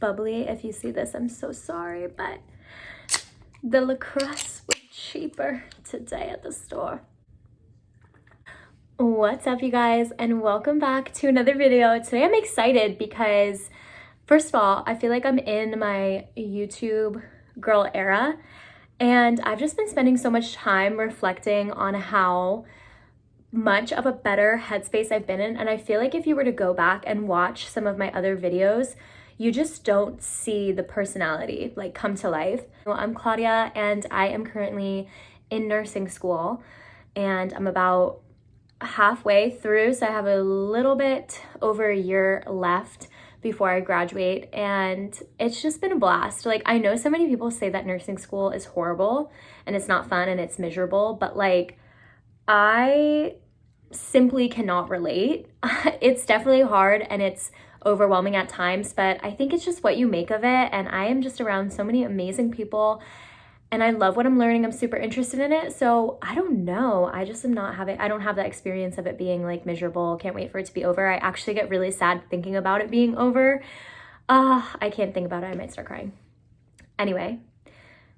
bubbly. If you see this, I'm so sorry, but the LaCrosse was cheaper today at the store. What's up, you guys, and welcome back to another video. Today I'm excited because, first of all, I feel like I'm in my YouTube girl era, and I've just been spending so much time reflecting on how much of a better headspace I've been in. And I feel like if you were to go back and watch some of my other videos, you just don't see the personality like come to life. Well, I'm Claudia, and I am currently in nursing school, and I'm about halfway through, so I have a little bit over a year left before I graduate, and it's just been a blast. Like, I know so many people say that nursing school is horrible and it's not fun and it's miserable, but like, I simply cannot relate. It's definitely hard and it's overwhelming at times, but I think it's just what you make of it, and I am just around so many amazing people and I love what I'm learning. I'm super interested in it. So I don't know. I just am not having, I don't have that experience of it being like miserable. Can't wait for it to be over. I actually get really sad thinking about it being over. I can't think about it. I might start crying. Anyway,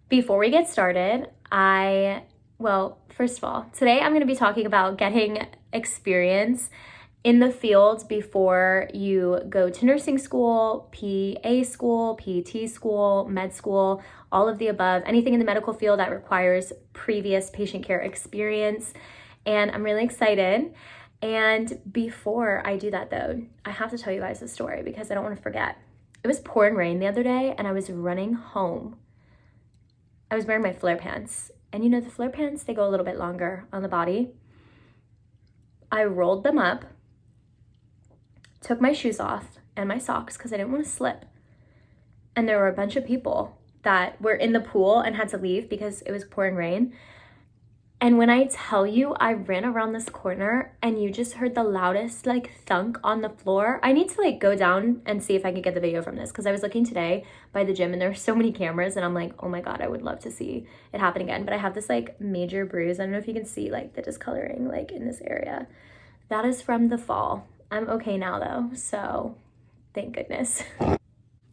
before we get started, first of all, today I'm going to be talking about getting experience in the field before you go to nursing school, PA school, PT school, med school, all of the above, anything in the medical field that requires previous patient care experience. And I'm really excited. And before I do that though, I have to tell you guys a story because I don't want to forget. It was pouring rain the other day and I was running home. I was wearing my flare pants. And you know, the flare pants, they go a little bit longer on the body. I rolled them up, took my shoes off and my socks because I didn't want to slip. And there were a bunch of people that were in the pool and had to leave because it was pouring rain. And when I tell you, I ran around this corner and you just heard the loudest like thunk on the floor. I need to like go down and see if I can get the video from this because I was looking today by the gym and there's so many cameras and I'm like, oh my God, I would love to see it happen again. But I have this like major bruise. I don't know if you can see like the discoloring like in this area. That is from the fall. I'm okay now though, so thank goodness.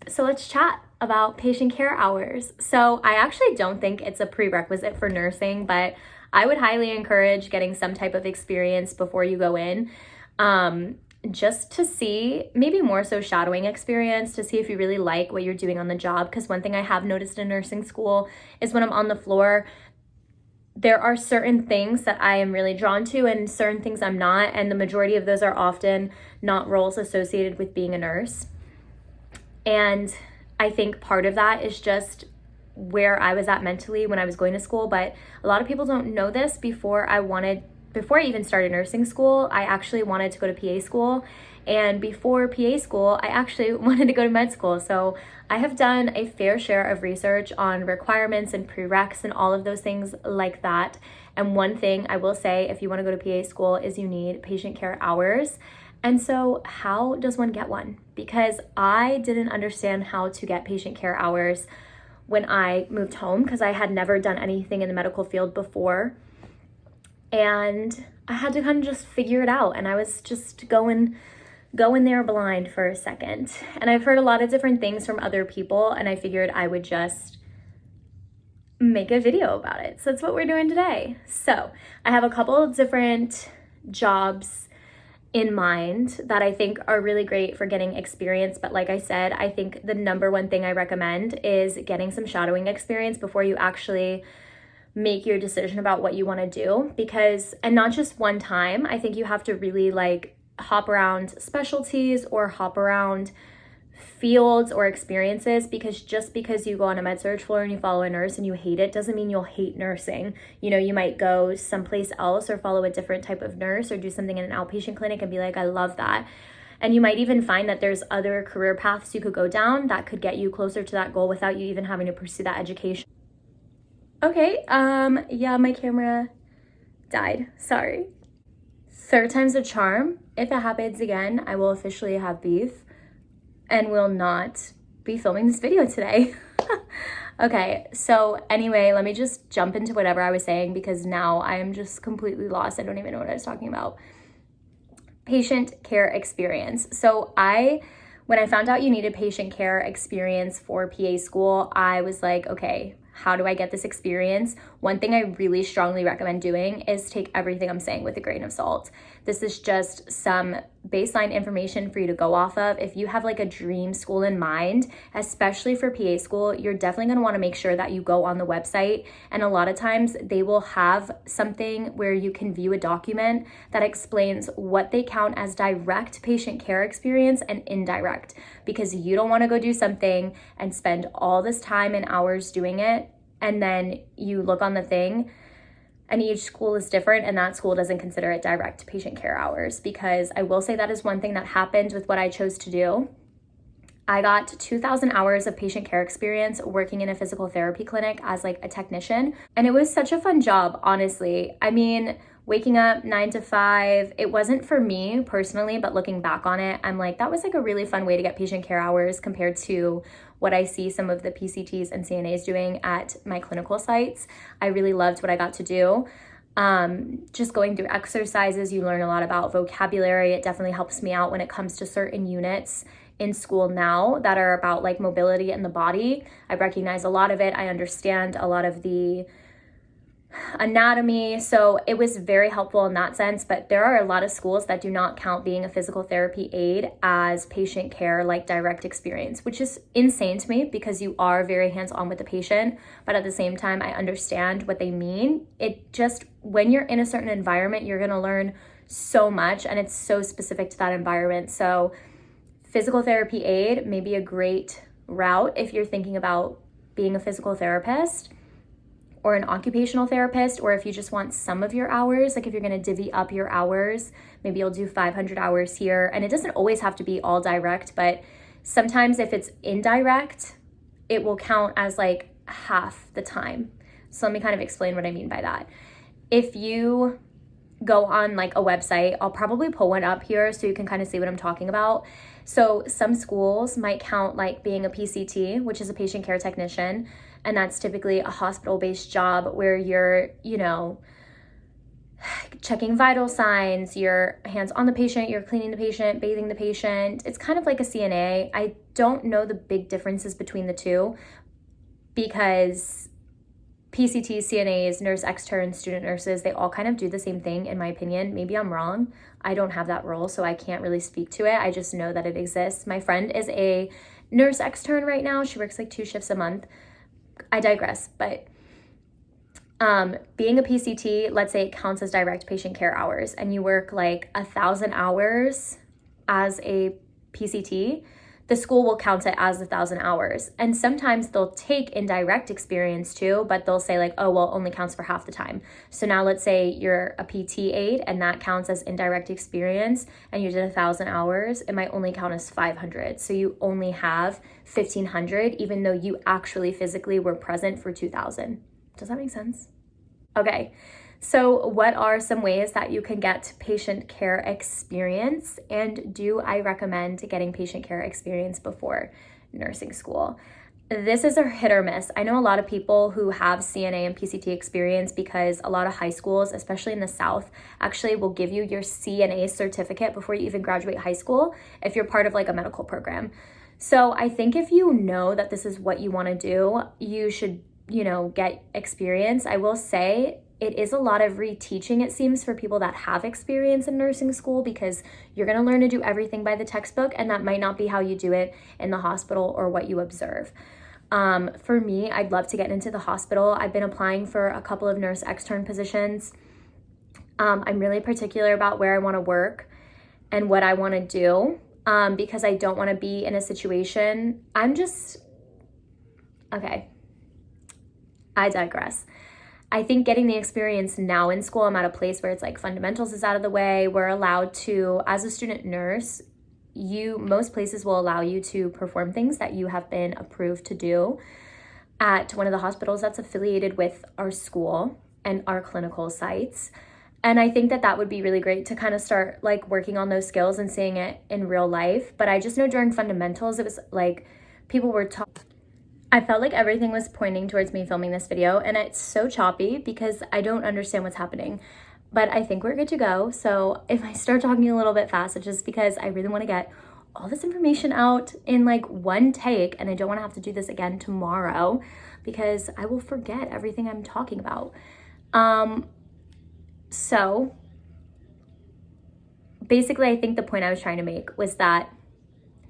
So let's chat about patient care hours. So I actually don't think it's a prerequisite for nursing, but I would highly encourage getting some type of experience before you go in, just to see, maybe more so shadowing experience, to see if you really like what you're doing on the job. Because one thing I have noticed in nursing school is when I'm on the floor, there are certain things that I am really drawn to and certain things I'm not, and the majority of those are often not roles associated with being a nurse. And I think part of that is just where I was at mentally when I was going to school, but a lot of people don't know this. Before I even started nursing school, I actually wanted to go to PA school, and before PA school, I actually wanted to go to med school. So I have done a fair share of research on requirements and prereqs and all of those things like that. And one thing I will say, if you want to go to PA school, is you need patient care hours. And so how does one get one? Because I didn't understand how to get patient care hours when I moved home because I had never done anything in the medical field before. And I had to kind of just figure it out. And I was just going there blind for a second. And I've heard a lot of different things from other people, and I figured I would just make a video about it. So that's what we're doing today. So I have a couple of different jobs in mind that I think are really great for getting experience. But like I said, I think the number one thing I recommend is getting some shadowing experience before you actually make your decision about what you want to do. Because, and not just one time, I think you have to really like hop around specialties or hop around fields or experiences, because just because you go on a med surg floor and you follow a nurse and you hate it doesn't mean you'll hate nursing. You know, you might go someplace else or follow a different type of nurse or do something in an outpatient clinic and be like, I love that. And you might even find that there's other career paths you could go down that could get you closer to that goal without you even having to pursue that education. Okay, yeah, my camera died, sorry. Third time's a charm. If it happens again, I will officially have beef and will not be filming this video today. Okay, so anyway, let me just jump into whatever I was saying because now I am just completely lost. I don't even know what I was talking about. Patient care experience. So I When I found out you needed patient care experience for PA school, I was like, okay, how do I get this experience? One thing I really strongly recommend doing is take everything I'm saying with a grain of salt. This is just some baseline information for you to go off of. If you have like a dream school in mind, especially for PA school, you're definitely going to want to make sure that you go on the website. And a lot of times they will have something where you can view a document that explains what they count as direct patient care experience and indirect, because you don't want to go do something and spend all this time and hours doing it, and then you look on the thing and each school is different and that school doesn't consider it direct patient care hours. Because I will say that is one thing that happened with what I chose to do. I got 2,000 hours of patient care experience working in a physical therapy clinic as like a technician. And it was such a fun job, honestly. I mean, waking up 9 to 5, it wasn't for me personally, but looking back on it, I'm like, that was like a really fun way to get patient care hours compared to what I see some of the PCTs and CNAs doing at my clinical sites. I really loved what I got to do. Just going through exercises, you learn a lot about vocabulary. It definitely helps me out when it comes to certain units in school now that are about like mobility in the body. I recognize a lot of it. I understand a lot of the anatomy, so it was very helpful in that sense. But there are a lot of schools that do not count being a physical therapy aide as patient care, like direct experience, which is insane to me because you are very hands-on with the patient, but at the same time I understand what they mean. It just, when you're in a certain environment, you're going to learn so much and it's so specific to that environment. So physical therapy aide may be a great route if you're thinking about being a physical therapist or an occupational therapist, or if you just want some of your hours, like if you're going to divvy up your hours, maybe you'll do 500 hours here. And it doesn't always have to be all direct, but sometimes if it's indirect, it will count as like half the time. So let me kind of explain what I mean by that. If you go on like a website, I'll probably pull one up here so you can kind of see what I'm talking about. So some schools might count like being a PCT, which is a patient care technician, and that's typically a hospital-based job where you're, you know, checking vital signs, you're hands on the patient, you're cleaning the patient, bathing the patient. It's kind of like a CNA. I don't know the big differences between the two because PCTs, CNAs, nurse externs, student nurses, they all kind of do the same thing in my opinion. Maybe I'm wrong. I don't have that role, so I can't really speak to it. I just know that it exists. My friend is a nurse extern right now. She works like 2 shifts a month. I digress, but being a PCT, let's say it counts as direct patient care hours and you work like 1,000 hours as a PCT, the school will count it as 1,000 hours. And sometimes they'll take indirect experience too, but they'll say like, oh, well, it only counts for half the time. So now let's say you're a PT aide and that counts as indirect experience and you did 1,000 hours, it might only count as 500. So you only have 1,500, even though you actually physically were present for 2,000. Does that make sense? Okay. So what are some ways that you can get patient care experience? And do I recommend getting patient care experience before nursing school? This is a hit or miss. I know a lot of people who have CNA and PCT experience because a lot of high schools, especially in the South, actually will give you your CNA certificate before you even graduate high school if you're part of like a medical program. So I think if you know that this is what you want to do, you should, you know, get experience. I will say it is a lot of reteaching, it seems, for people that have experience in nursing school because you're going to learn to do everything by the textbook, and that might not be how you do it in the hospital or what you observe. For me, I'd love to get into the hospital. I've been applying for a couple of nurse extern positions. I'm really particular about where I want to work and what I want to do because I don't want to be in a situation. Okay, I digress. I think getting the experience now in school, I'm at a place where it's like fundamentals is out of the way. We're allowed to, as a student nurse, most places will allow you to perform things that you have been approved to do at one of the hospitals that's affiliated with our school and our clinical sites. And I think that that would be really great to kind of start like working on those skills and seeing it in real life. But I just know during fundamentals, it was like people were talking. I felt like everything was pointing towards me filming this video, and it's so choppy because I don't understand what's happening. But I think we're good to go. So if I start talking a little bit fast, it's just because I really want to get all this information out in like one take, and I don't want to have to do this again tomorrow because I will forget everything I'm talking about. So basically, I think the point I was trying to make was that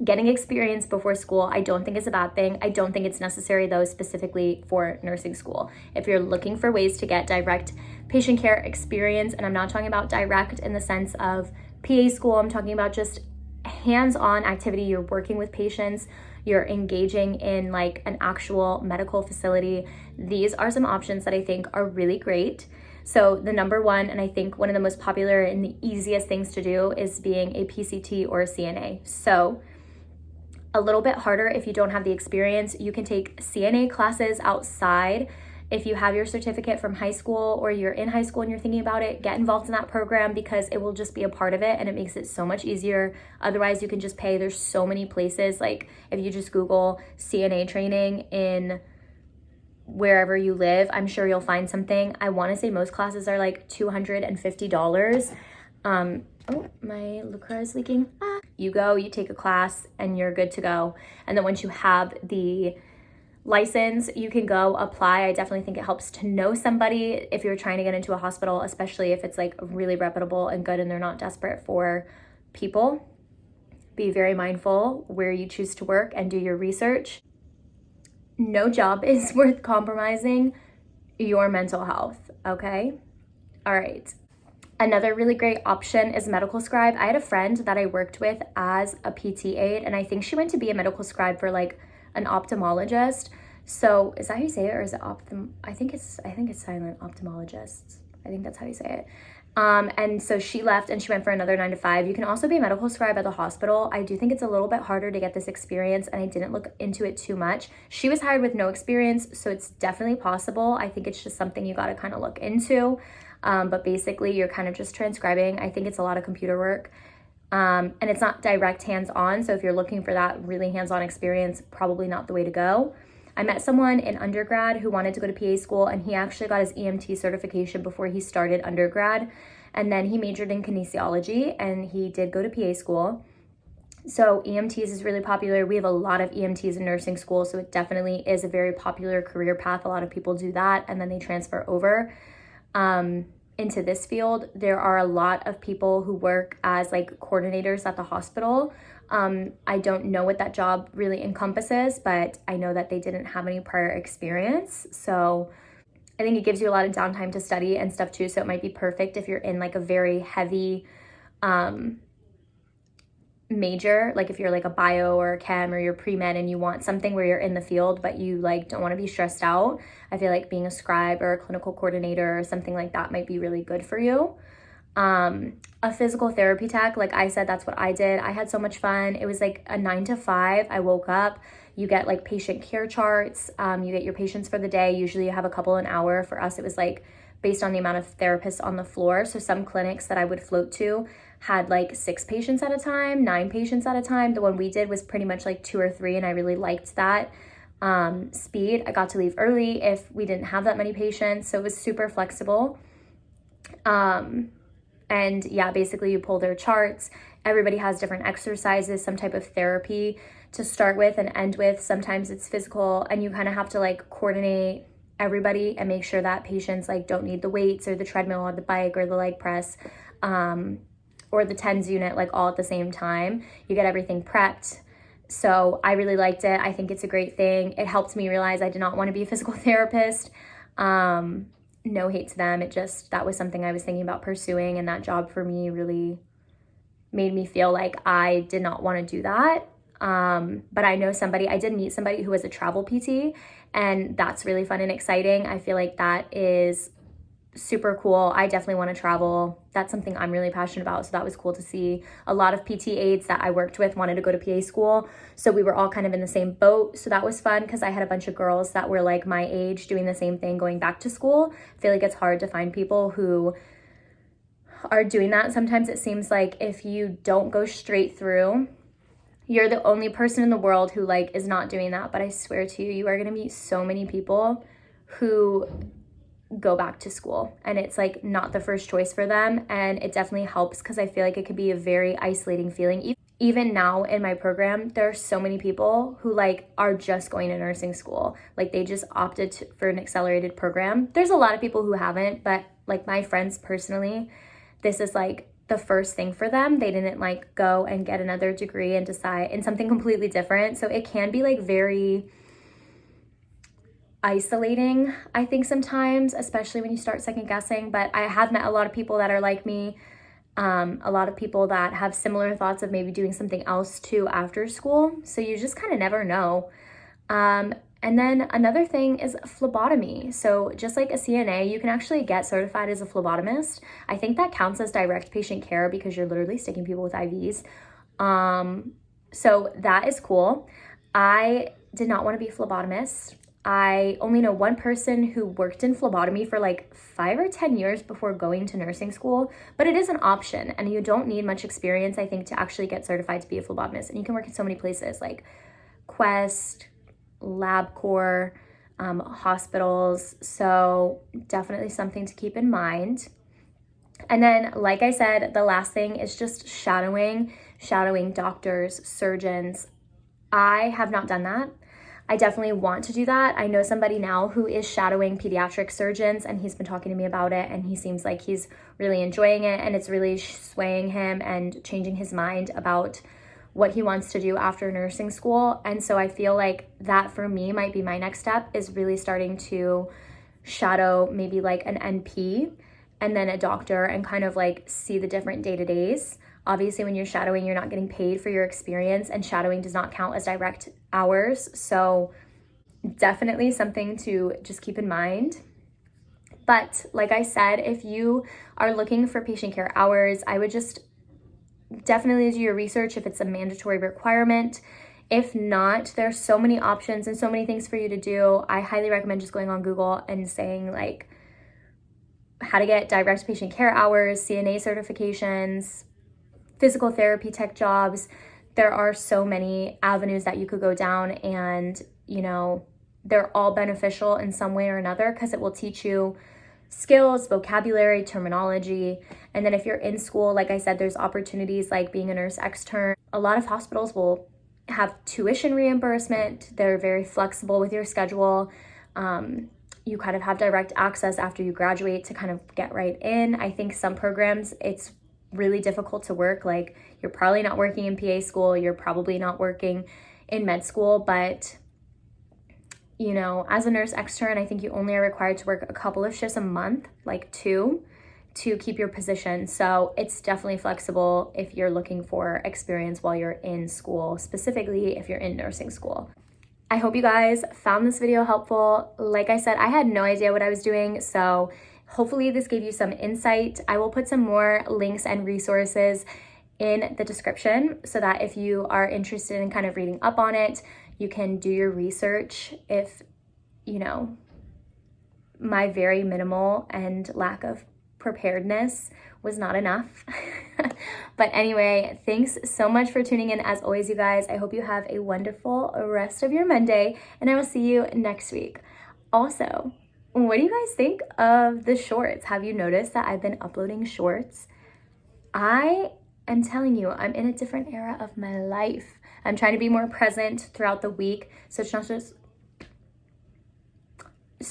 getting experience before school, I don't think is a bad thing. I don't think it's necessary though, specifically for nursing school. If you're looking for ways to get direct patient care experience, and I'm not talking about direct in the sense of PA school, I'm talking about just hands-on activity. You're working with patients, you're engaging in like an actual medical facility. These are some options that I think are really great. So the number one, and I think one of the most popular and the easiest things to do, is being a PCT or a CNA. So a little bit harder if you don't have the experience. You can take CNA classes outside. If you have your certificate from high school, or you're in high school and you're thinking about it, get involved in that program because it will just be a part of it and it makes it so much easier. Otherwise, you can just pay. There's so many places. Like if you just Google CNA training in wherever you live, I'm sure you'll find something. I want to say most classes are like $250. Oh, my LaCroix is leaking. You go, you take a class, and you're good to go. And then once you have the license, you can go apply. I definitely think it helps to know somebody if you're trying to get into a hospital, especially if it's like really reputable and good and they're not desperate for people. Be very mindful where you choose to work and do your research. No job is worth compromising your mental health, okay? All right. Another really great option is medical scribe. I had a friend that I worked with as a PT aide, and I think she went to be a medical scribe for like an ophthalmologist. So is that how you say it, or is it I think it's silent, ophthalmologists. I think that's how you say it. And so she left and she went for another 9 to 5. You can also be a medical scribe at the hospital. I do think it's a little bit harder to get this experience, and I didn't look into it too much. She was hired with no experience, so it's definitely possible. I think it's just something you got to kind of look into. But basically you're kind of just transcribing. I think it's a lot of computer work. And it's not direct hands-on. So if you're looking for that really hands-on experience, probably not the way to go. I met someone in undergrad who wanted to go to PA school, and he actually got his EMT certification before he started undergrad. And then he majored in kinesiology, and he did go to PA school. So EMTs is really popular. We have a lot of EMTs in nursing school, so it definitely is a very popular career path. A lot of people do that, and then they transfer over into this field. There are a lot of people who work as like coordinators at the hospital. I don't know what that job really encompasses, but I know that they didn't have any prior experience. So I think it gives you a lot of downtime to study and stuff too. So it might be perfect if you're in like a very heavy major, like if you're like a bio or a chem, or you're pre-med and you want something where you're in the field but you like don't want to be stressed out. I feel like being a scribe or a clinical coordinator or something like that might be really good for you. A physical therapy tech, like I said, that's what I did. I had so much fun. It was like a 9 to 5. I woke up, you get like patient care charts, you get your patients for the day. Usually you have a couple an hour. For us, it was like based on the amount of therapists on the floor. So some clinics that I would float to had like 6 patients at a time, 9 patients at a time. The one we did was pretty much like 2 or 3, and I really liked that speed. I got to leave early if we didn't have that many patients, so it was super flexible. And yeah, basically you pull their charts. Everybody has different exercises, some type of therapy to start with and end with. Sometimes it's physical, and you kind of have to like coordinate everybody and make sure that patients like don't need the weights or the treadmill or the bike or the leg press or the TENS unit like all at the same time. You get everything prepped. So I really liked it. I think it's a great thing. It helped me realize I did not want to be a physical therapist. No hate to them. That was something I was thinking about pursuing, and that job for me really made me feel like I did not want to do that. But I did meet somebody who was a travel PT, and that's really fun and exciting. I feel like that is super cool. I definitely want to travel. That's something I'm really passionate about. So that was cool to see. A lot of PT aides that I worked with wanted to go to PA school. So we were all kind of in the same boat. So that was fun because I had a bunch of girls that were like my age doing the same thing, going back to school. I feel like it's hard to find people who are doing that. Sometimes it seems like if you don't go straight through, you're the only person in the world who like is not doing that. But I swear to you, you are going to meet so many people who go back to school, and it's like not the first choice for them. And it definitely helps because I feel like it could be a very isolating feeling. even now in my program, there are so many people who like are just going to nursing school. Like they just opted for an accelerated program. There's a lot of people who haven't, but like my friends personally, this is like the first thing for them. They didn't like go and get another degree and decide in something completely different. So it can be like very isolating, I think sometimes, especially when you start second guessing. But I have met a lot of people that are like me. A lot of people that have similar thoughts of maybe doing something else too after school. So you just kind of never know. And then another thing is phlebotomy. So just like a CNA, you can actually get certified as a phlebotomist. I think that counts as direct patient care because you're literally sticking people with IVs. So that is cool. I did not want to be a phlebotomist. I only know one person who worked in phlebotomy for like 5 or 10 years before going to nursing school, but it is an option and you don't need much experience, I think, to actually get certified to be a phlebotomist. And you can work in so many places like Quest, LabCorp, hospitals. So definitely something to keep in mind. And then, like I said, the last thing is just shadowing doctors, surgeons. I have not done that. I definitely want to do that. I know somebody now who is shadowing pediatric surgeons and he's been talking to me about it and he seems like he's really enjoying it and it's really swaying him and changing his mind about what he wants to do after nursing school. And so I feel like that for me might be my next step, is really starting to shadow maybe like an NP and then a doctor and kind of like see the different day-to-days. Obviously, when you're shadowing, you're not getting paid for your experience, and shadowing does not count as direct hours. So definitely something to just keep in mind. But like I said, if you are looking for patient care hours, I would just definitely do your research if it's a mandatory requirement. If not, there's so many options and so many things for you to do. I highly recommend just going on Google and saying like how to get direct patient care hours, CNA certifications, physical therapy tech jobs. There are so many avenues that you could go down, and you know, they're all beneficial in some way or another because it will teach you skills, vocabulary, terminology. And then if you're in school, like I said, there's opportunities like being a nurse extern. A lot of hospitals will have tuition reimbursement. They're very flexible with your schedule. You kind of have direct access after you graduate to kind of get right in. I think some programs, it's really difficult to work. Like you're probably not working in PA school, you're probably not working in med school, but you know, as a nurse extern, I think you only are required to work a couple of shifts a month, like 2, to keep your position. So it's definitely flexible if you're looking for experience while you're in school, specifically if you're in nursing school. I hope you guys found this video helpful. Like I said, I had no idea what I was doing, so hopefully this gave you some insight. I will put some more links and resources in the description so that if you are interested in kind of reading up on it, you can do your research if, you know, my very minimal and lack of preparedness was not enough. But anyway, thanks so much for tuning in. As always, you guys, I hope you have a wonderful rest of your Monday, and I will see you next week. Also, what do you guys think of the shorts? Have you noticed that I've been uploading shorts? I am telling you, I'm in a different era of my life. I'm trying to be more present throughout the week, so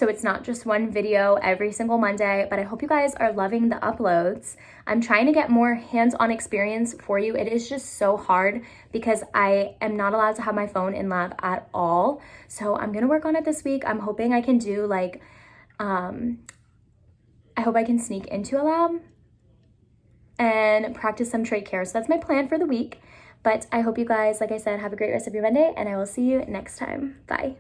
it's not just one video every single Monday, but I hope you guys are loving the uploads. I'm trying to get more hands-on experience for you. It is just so hard because I am not allowed to have my phone in lab at all. So I'm gonna work on it this week. I'm hoping I can do like, I hope I can sneak into a lab and practice some trach care. So that's my plan for the week. But I hope you guys, like I said, have a great rest of your Monday, and I will see you next time. Bye.